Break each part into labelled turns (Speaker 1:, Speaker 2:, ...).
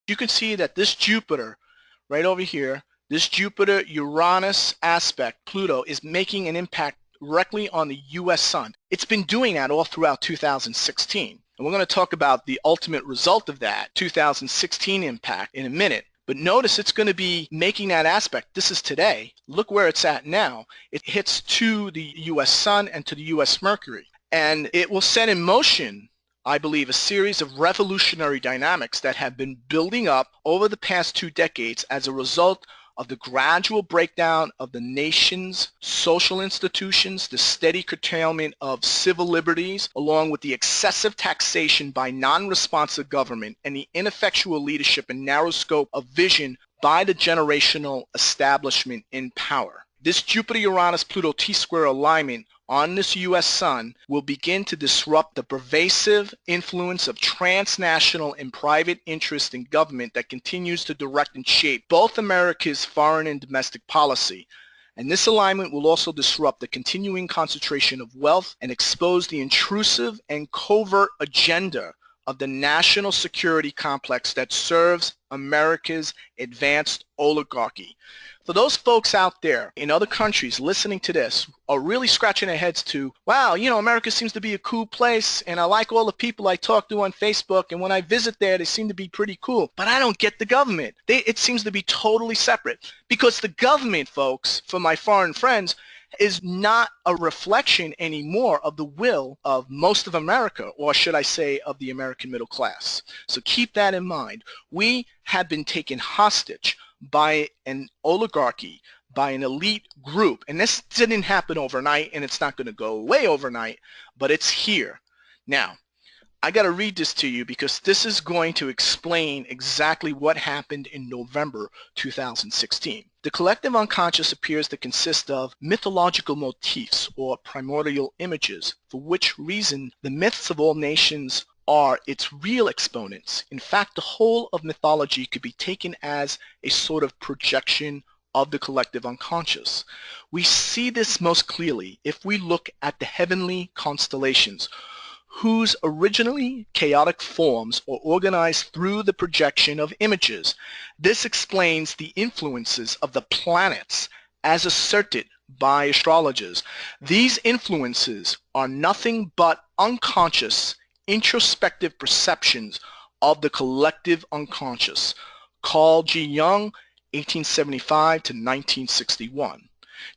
Speaker 1: You can see that this Jupiter right over here, this Jupiter-Uranus aspect, Pluto, is making an impact directly on the U.S. sun. It's been doing that all throughout 2016. And we're going to talk about the ultimate result of that 2016 impact in a minute. But notice it's going to be making that aspect. This is today. Look where it's at now. It hits to the U.S. sun and to the U.S. Mercury. And it will set in motion, I believe, a series of revolutionary dynamics that have been building up over the past 2 decades as a result of the gradual breakdown of the nation's social institutions, the steady curtailment of civil liberties, along with the excessive taxation by non-responsive government and the ineffectual leadership and narrow scope of vision by the generational establishment in power. This Jupiter-Uranus-Pluto T-square alignment on this U.S. sun will begin to disrupt the pervasive influence of transnational and private interest in government that continues to direct and shape both America's foreign and domestic policy. And this alignment will also disrupt the continuing concentration of wealth and expose the intrusive and covert agenda of the national security complex that serves America's advanced oligarchy. For those folks out there in other countries listening to this are really scratching their heads to, wow, you know, America seems to be a cool place, and I like all the people I talk to on Facebook, and when I visit there, they seem to be pretty cool. But I don't get the government. It seems to be totally separate. Because the government, folks, for my foreign friends, is not a reflection anymore of the will of most of America, or should I say of the American middle class. So keep that in mind. We have been taken hostage by an oligarchy, by an elite group. And this didn't happen overnight, and it's not going to go away overnight, but it's here. Now, I got to read this to you because this is going to explain exactly what happened in November 2016. The collective unconscious appears to consist of mythological motifs or primordial images, for which reason the myths of all nations are its real exponents. In fact, the whole of mythology could be taken as a sort of projection of the collective unconscious. We see this most clearly if we look at the heavenly constellations, whose originally chaotic forms are organized through the projection of images. This explains the influences of the planets as asserted by astrologers. These influences are nothing but unconscious introspective perceptions of the collective unconscious. Carl G. Jung, 1875 to 1961.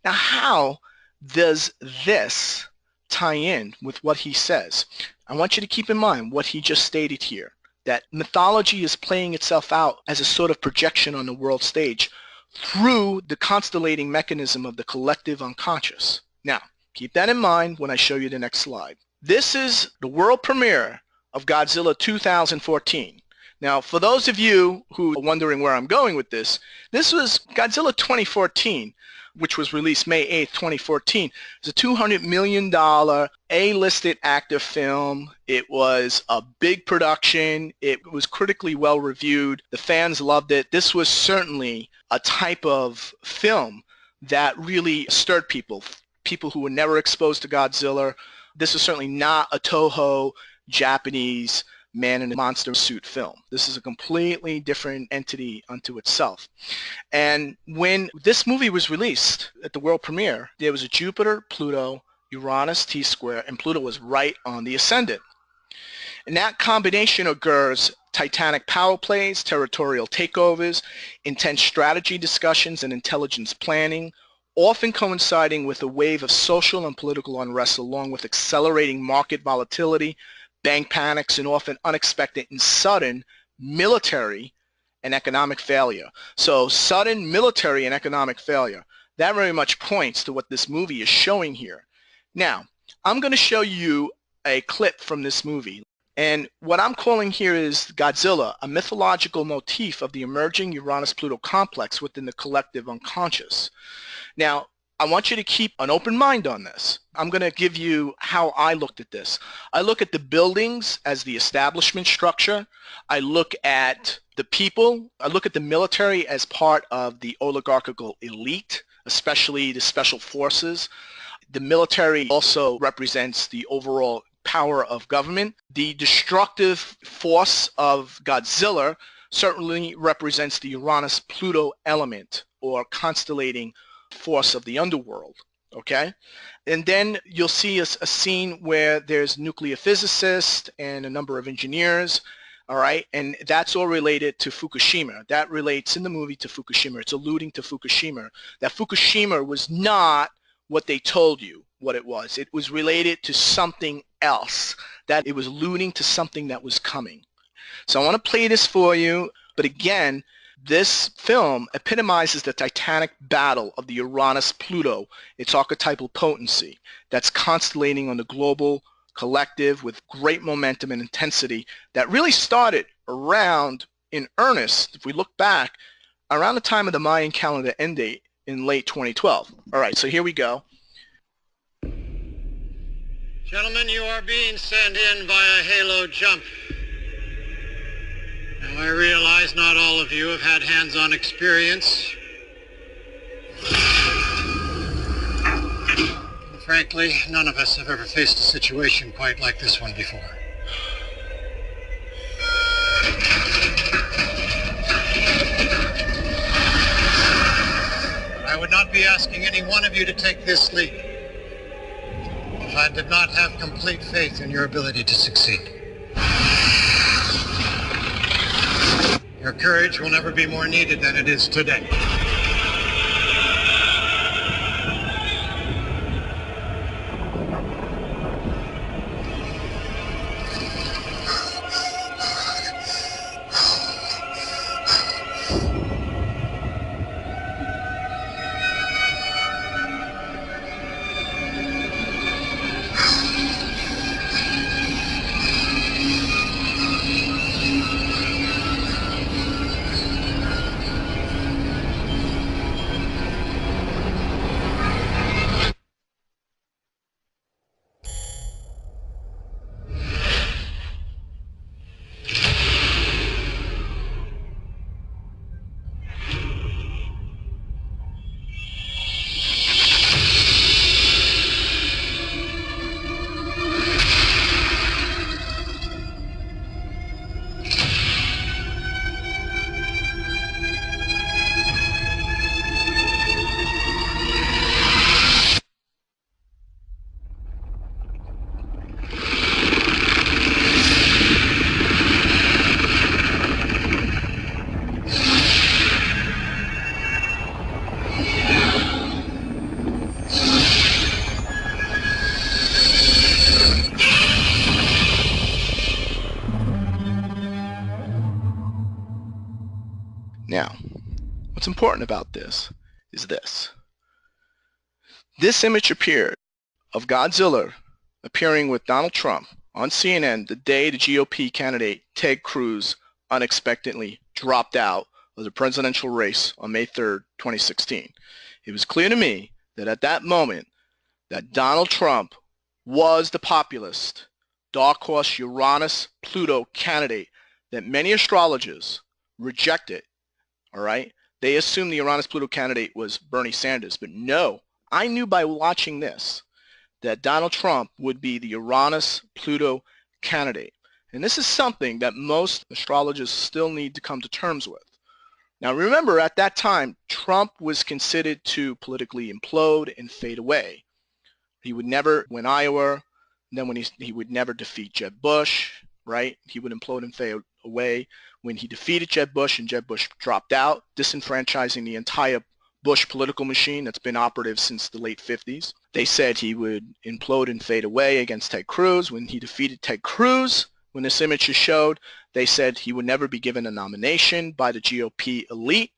Speaker 1: Now, how does this tie in with what he says? I want you to keep in mind what he just stated here, that mythology is playing itself out as a sort of projection on the world stage through the constellating mechanism of the collective unconscious. Now, keep that in mind when I show you the next slide. This is the world premiere of Godzilla 2014. Now, for those of you who are wondering where I'm going with this, this was Godzilla 2014, which was released May 8th, 2014. It's a $200 million A-listed actor film. It was a big production. It was critically well reviewed. The fans loved it. This was certainly a type of film that really stirred people who were never exposed to Godzilla. This is certainly not a Toho Japanese man in a monster suit film. This is a completely different entity unto itself. And when this movie was released at the world premiere, there was a Jupiter, Pluto, Uranus T-square, and Pluto was right on the ascendant. And that combination occurs titanic power plays, territorial takeovers, intense strategy discussions, and intelligence planning, often coinciding with a wave of social and political unrest along with accelerating market volatility, bank panics, and often unexpected and sudden military and economic failure. So sudden military and economic failure, that very much points to what this movie is showing here. Now, I'm going to show you a clip from this movie. And what I'm calling here is Godzilla, a mythological motif of the emerging Uranus-Pluto complex within the collective unconscious. Now, I want you to keep an open mind on this. I'm going to give you how I looked at this. I look at the buildings as the establishment structure. I look at the people. I look at the military as part of the oligarchical elite, especially the special forces. The military also represents the overall power of government. The destructive force of Godzilla certainly represents the Uranus-Pluto element or constellating force of the underworld, okay? And then you'll see a scene where there's nuclear physicists and a number of engineers, all right? And that's all related to Fukushima. That relates in the movie to Fukushima. It's alluding to Fukushima. That Fukushima was not what they told you what it was. It was related to something else, that it was alluding to something that was coming. So I want to play this for you, but again, this film epitomizes the titanic battle of the Uranus-Pluto, its archetypal potency that's constellating on the global collective with great momentum and intensity that really started around, in earnest, if we look back, around the time of the Mayan calendar end date in late 2012. All right, so here we go.
Speaker 2: Gentlemen, you are being sent in via halo jump. Now, I realize not all of you have had hands-on experience. And frankly, none of us have ever faced a situation quite like this one before. I would not be asking any one of you to take this leap if I did not have complete faith in your ability to succeed. Your courage will never be more needed than it is today.
Speaker 1: Now, what's important about this is this. This image appeared of Godzilla appearing with Donald Trump on CNN the day the GOP candidate Ted Cruz unexpectedly dropped out of the presidential race on May 3rd, 2016. It was clear to me that at that moment that Donald Trump was the populist, dark horse Uranus-Pluto candidate that many astrologers rejected. All right, they assumed the Uranus-Pluto candidate was Bernie Sanders, but no, I knew by watching this that Donald Trump would be the Uranus-Pluto candidate. And this is something that most astrologers still need to come to terms with. Now remember, at that time, Trump was considered to politically implode and fade away. He would never win Iowa, and then when he would never defeat Jeb Bush, right? He would implode and fade away when he defeated Jeb Bush and Jeb Bush dropped out, disenfranchising the entire Bush political machine that's been operative since the late 50s. They said he would implode and fade away against Ted Cruz. When he defeated Ted Cruz, when this image is showed, they said he would never be given a nomination by the GOP elite.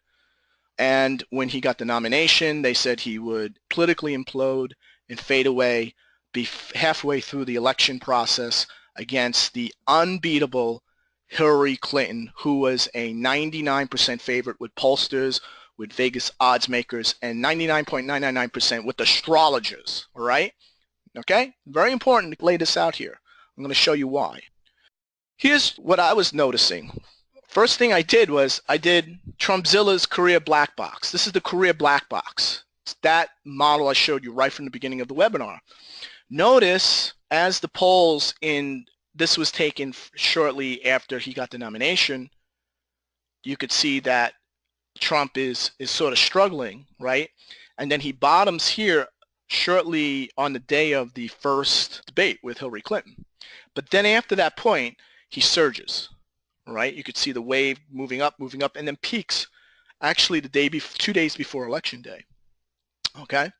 Speaker 1: And when he got the nomination, they said he would politically implode and fade away, be halfway through the election process against the unbeatable Hillary Clinton, who was a 99% favorite with pollsters, with Vegas odds makers, and 99.999% with astrologers, all right? Okay? Very important to lay this out here. I'm going to show you why. Here's what I was noticing. First thing I did was I did TRUMPZILLA's career black box. This is the career black box. It's that model I showed you right from the beginning of the webinar. Notice as the polls in this was taken shortly after he got the nomination, you could see that Trump is sort of struggling, right? And then he bottoms here shortly on the day of the first debate with Hillary Clinton. But then after that point, he surges, right? You could see the wave moving up, and then peaks actually the day 2 days before Election Day. Okay?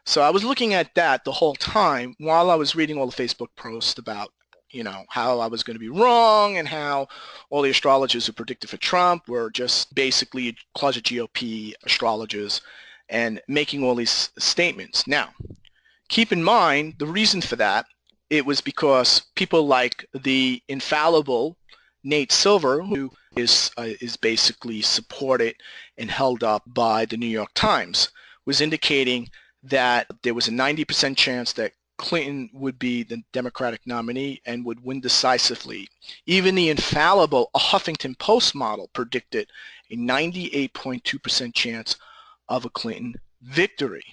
Speaker 1: So I was looking at that the whole time while I was reading all the Facebook posts about, how I was going to be wrong and how all the astrologers who predicted for Trump were just basically closet GOP astrologers and making all these statements. Now, keep in mind the reason for that, it was because people like the infallible Nate Silver, who is basically supported and held up by the New York Times, was indicating that there was a 90% chance that Clinton would be the Democratic nominee and would win decisively. Even the infallible Huffington Post model predicted a 98.2% chance of a Clinton victory.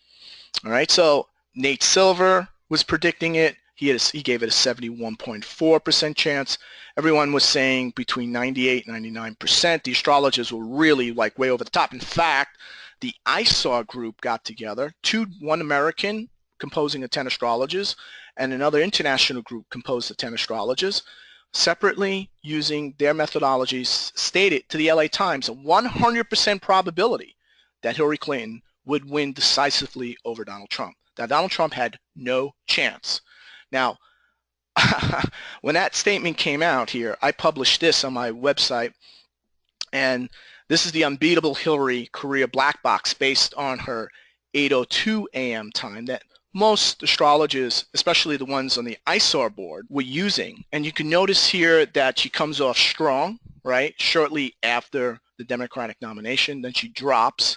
Speaker 1: All right, so Nate Silver was predicting it. He gave it a 71.4% chance. Everyone was saying between 98 and 99%. The astrologers were really like way over the top. In fact, the ISAR group got together, one American composing of 10 astrologers and another international group composed of 10 astrologers, separately using their methodologies, stated to the LA Times a 100% probability that Hillary Clinton would win decisively over Donald Trump. That Donald Trump had no chance. Now, when that statement came out here, I published this on my website, and this is the unbeatable Hillary career black box based on her 8:02 a.m. time that most astrologers, especially the ones on the ISAR board, were using. And you can notice here that she comes off strong, right, shortly after the Democratic nomination. Then she drops,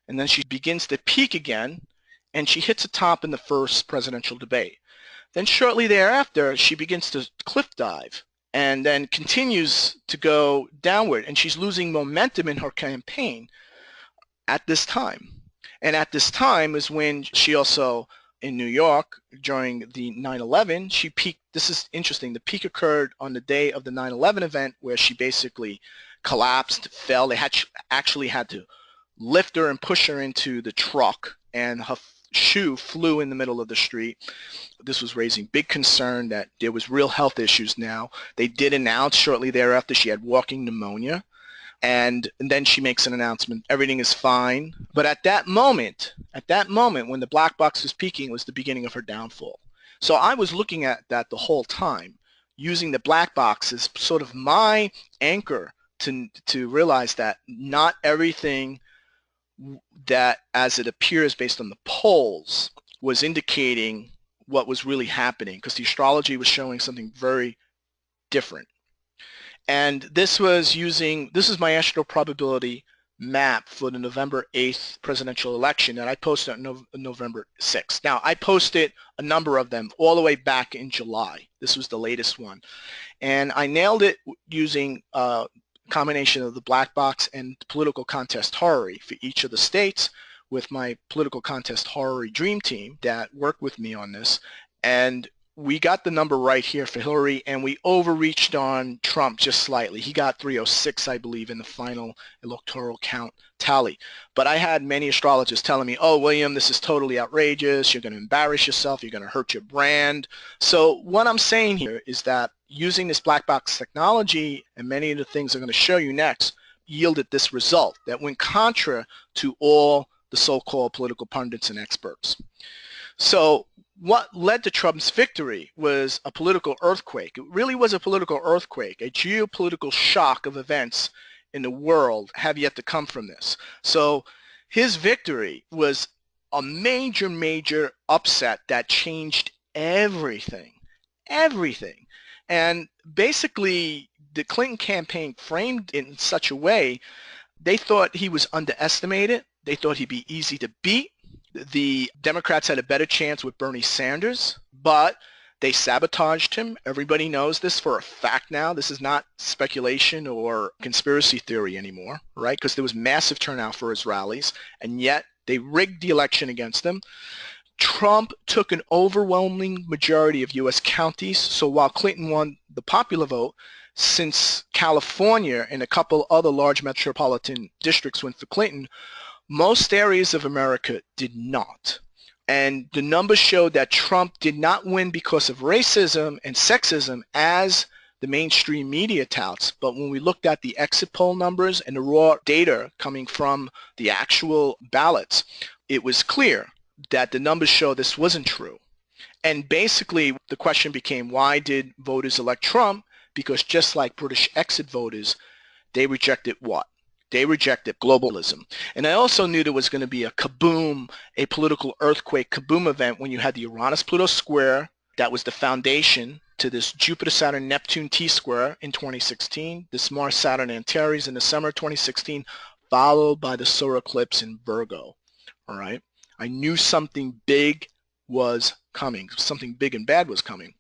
Speaker 1: and then she begins to peak again, and she hits a top in the first presidential debate. Then shortly thereafter, she begins to cliff dive and then continues to go downward, and she's losing momentum in her campaign at this time. And at this time is when she also, in New York, during the 9/11, she peaked. This is interesting. The peak occurred on the day of the 9/11 event where she basically collapsed, fell. They actually had to lift her and push her into the truck, and her shoe flew in the middle of the street. This was raising big concern that there was real health issues now. They did announce shortly thereafter she had walking pneumonia, and then she makes an announcement, everything is fine. But at that moment when the black box was peaking, was the beginning of her downfall. So I was looking at that the whole time, using the black box as sort of my anchor to realize that not everything that as it appears based on the polls was indicating what was really happening, because the astrology was showing something very different. And this is my astro probability map for the November 8th presidential election that I posted on November 6th. Now, I posted a number of them all the way back in July. This was the latest one. And I nailed it using combination of the black box and political contest horror for each of the states with my political contest horror dream team that worked with me on this. And we got the number right here for Hillary, and we overreached on Trump just slightly. He got 306, I believe, in the final electoral count tally. But I had many astrologers telling me, oh, William, this is totally outrageous. You're going to embarrass yourself. You're going to hurt your brand. So what I'm saying here is that using this black box technology, and many of the things I'm going to show you next, yielded this result that went contra to all the so-called political pundits and experts. So what led to Trump's victory was a political earthquake. It really was a political earthquake. A geopolitical shock of events in the world have yet to come from this. So his victory was a major, major upset that changed everything. Everything. And basically, the Clinton campaign framed it in such a way, they thought he was underestimated. They thought he'd be easy to beat. The Democrats had a better chance with Bernie Sanders, but they sabotaged him. Everybody knows this for a fact now. This is not speculation or conspiracy theory anymore, right? Because there was massive turnout for his rallies, and yet they rigged the election against him. Trump took an overwhelming majority of U.S. counties, so while Clinton won the popular vote, since California and a couple other large metropolitan districts went for Clinton, most areas of America did not. And the numbers showed that Trump did not win because of racism and sexism as the mainstream media touts. But when we looked at the exit poll numbers and the raw data coming from the actual ballots, it was clear that the numbers show this wasn't true. And basically the question became, why did voters elect Trump? Because just like British exit voters, they rejected what? They rejected globalism. And I also knew there was going to be a kaboom, a political earthquake kaboom event when you had the Uranus-Pluto square. That was the foundation to this Jupiter-Saturn-Neptune T-square in 2016, this Mars-Saturn-Antares in the summer of 2016, followed by the solar eclipse in Virgo. All right. I knew something big was coming. Something big and bad was coming.